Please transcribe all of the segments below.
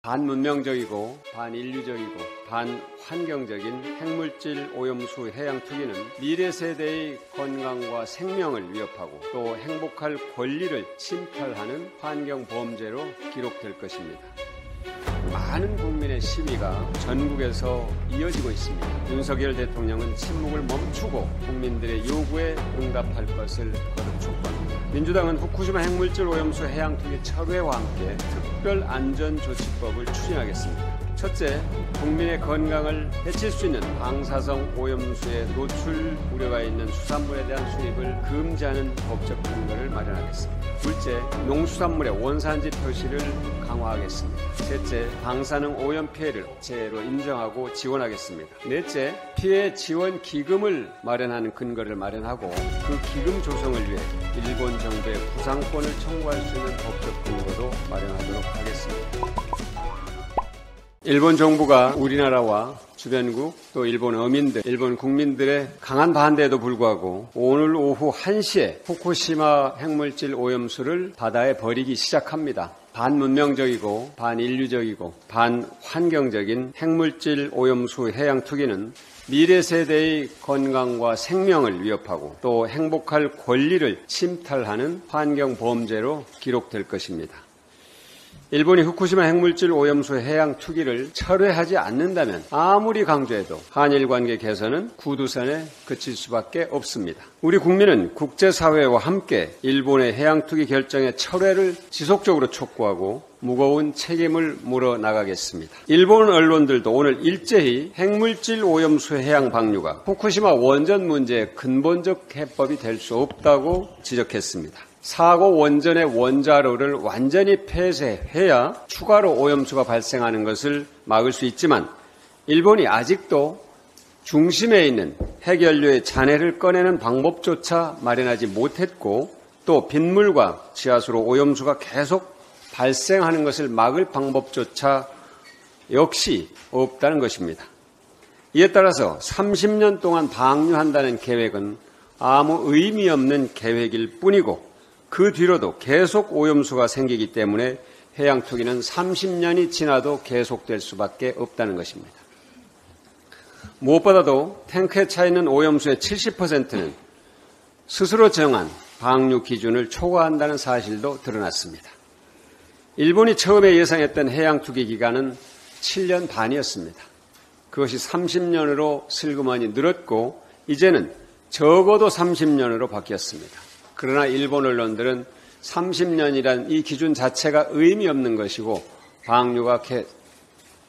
반문명적이고 반인류적이고 반환경적인 핵물질 오염수 해양 투기는 미래 세대의 건강과 생명을 위협하고 또 행복할 권리를 침탈하는 환경 범죄로 기록될 것입니다. 많은 국민의 시위가 전국에서 이어지고 있습니다. 윤석열 대통령은 침묵을 멈추고 국민들의 요구에 응답할 것을 거듭 촉구합니다. 민주당은 후쿠시마 핵물질 오염수 해양 투기 철회와 함께 특별 안전조치법을 추진하겠습니다. 첫째, 국민의 건강을 해칠 수 있는 방사성 오염수의 노출 우려가 있는 수산물에 대한 수입을 금지하는 법적 근거를 마련하겠습니다. 둘째, 농수산물의 원산지 표시를 강화하겠습니다. 셋째, 방사능 오염 피해를 업체로 인정하고 지원하겠습니다. 넷째, 피해 지원 기금을 마련하는 근거를 마련하고 그 기금 조성을 위해 일본 정부의 구상권을 청구할 수 있는 법적 근거도 마련하도록 하겠습니다. 일본 정부가 우리나라와 주변국 또 일본 어민들, 일본 국민들의 강한 반대에도 불구하고 오늘 오후 1시에 후쿠시마 핵물질 오염수를 바다에 버리기 시작합니다. 반문명적이고 반인류적이고 반환경적인 핵물질 오염수 해양 투기는 미래 세대의 건강과 생명을 위협하고 또 행복할 권리를 침탈하는 환경 범죄로 기록될 것입니다. 일본이 후쿠시마 핵물질 오염수 해양 투기를 철회하지 않는다면 아무리 강조해도 한일 관계 개선은 구두선에 그칠 수밖에 없습니다. 우리 국민은 국제사회와 함께 일본의 해양 투기 결정의 철회를 지속적으로 촉구하고 무거운 책임을 물어나가겠습니다. 일본 언론들도 오늘 일제히 핵물질 오염수 해양 방류가 후쿠시마 원전 문제의 근본적 해법이 될 수 없다고 지적했습니다. 사고 원전의 원자로를 완전히 폐쇄해야 추가로 오염수가 발생하는 것을 막을 수 있지만 일본이 아직도 중심에 있는 핵연료의 잔해를 꺼내는 방법조차 마련하지 못했고 또 빗물과 지하수로 오염수가 계속 발생하는 것을 막을 방법조차 역시 없다는 것입니다. 이에 따라서 30년 동안 방류한다는 계획은 아무 의미 없는 계획일 뿐이고 그 뒤로도 계속 오염수가 생기기 때문에 해양 투기는 30년이 지나도 계속될 수밖에 없다는 것입니다. 무엇보다도 탱크에 차 있는 오염수의 70%는 스스로 정한 방류 기준을 초과한다는 사실도 드러났습니다. 일본이 처음에 예상했던 해양 투기 기간은 7년 반이었습니다. 그것이 30년으로 슬그머니 늘었고 이제는 적어도 30년으로 바뀌었습니다. 그러나 일본 언론들은 30년이란 이 기준 자체가 의미 없는 것이고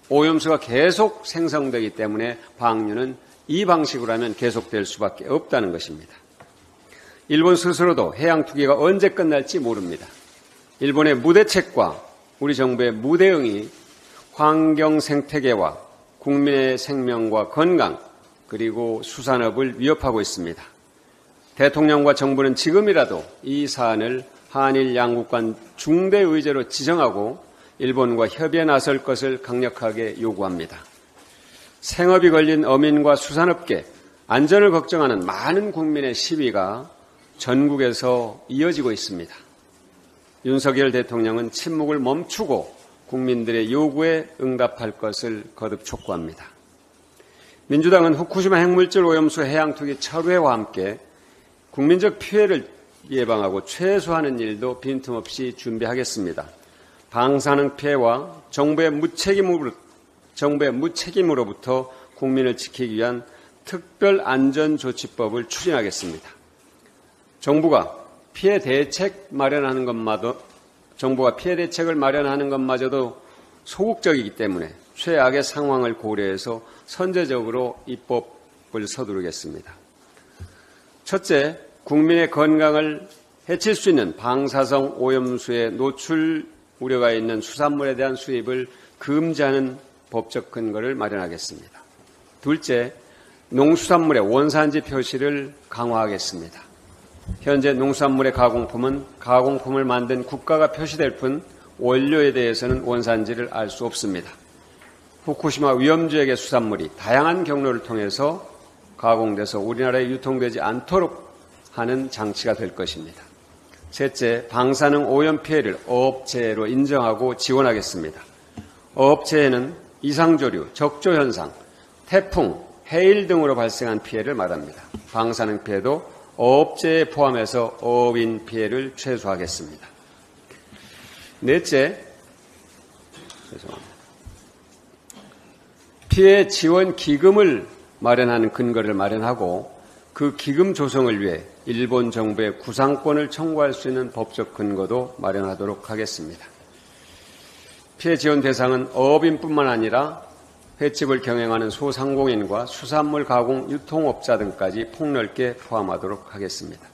오염수가 계속 생성되기 때문에 방류는 이 방식으로 하면 계속될 수밖에 없다는 것입니다. 일본 스스로도 해양 투기가 언제 끝날지 모릅니다. 일본의 무대책과 우리 정부의 무대응이 환경 생태계와 국민의 생명과 건강 그리고 수산업을 위협하고 있습니다. 대통령과 정부는 지금이라도 이 사안을 한일 양국 간 중대 의제로 지정하고 일본과 협의에 나설 것을 강력하게 요구합니다. 생업이 걸린 어민과 수산업계, 안전을 걱정하는 많은 국민의 시위가 전국에서 이어지고 있습니다. 윤석열 대통령은 침묵을 멈추고 국민들의 요구에 응답할 것을 거듭 촉구합니다. 민주당은 후쿠시마 핵물질 오염수 해양 투기 철회와 함께 국민적 피해를 예방하고 최소화하는 일도 빈틈없이 준비하겠습니다. 방사능 피해와 정부의 무책임으로부터 국민을 지키기 위한 특별 안전조치법을 추진하겠습니다. 정부가 피해 대책을 마련하는 것마저도 소극적이기 때문에 최악의 상황을 고려해서 선제적으로 입법을 서두르겠습니다. 첫째, 국민의 건강을 해칠 수 있는 방사성 오염수의 노출 우려가 있는 수산물에 대한 수입을 금지하는 법적 근거를 마련하겠습니다. 둘째, 농수산물의 원산지 표시를 강화하겠습니다. 현재 농수산물의 가공품은 가공품을 만든 국가가 표시될 뿐 원료에 대해서는 원산지를 알 수 없습니다. 후쿠시마 위험지역의 수산물이 다양한 경로를 통해서 가공돼서 우리나라에 유통되지 않도록 하는 장치가 될 것입니다. 셋째, 방사능 오염 피해를 어업재해로 인정하고 지원하겠습니다. 어업체에는 이상조류, 적조현상, 태풍, 해일 등으로 발생한 피해를 말합니다. 방사능 피해도 어업체에 포함해서 어업인 피해를 최소화하겠습니다. 넷째, 피해 지원 기금을 마련하는 근거를 마련하고 그 기금 조성을 위해 일본 정부의 구상권을 청구할 수 있는 법적 근거도 마련하도록 하겠습니다. 피해 지원 대상은 어업인뿐만 아니라 횟집을 경영하는 소상공인과 수산물 가공 유통업자 등까지 폭넓게 포함하도록 하겠습니다.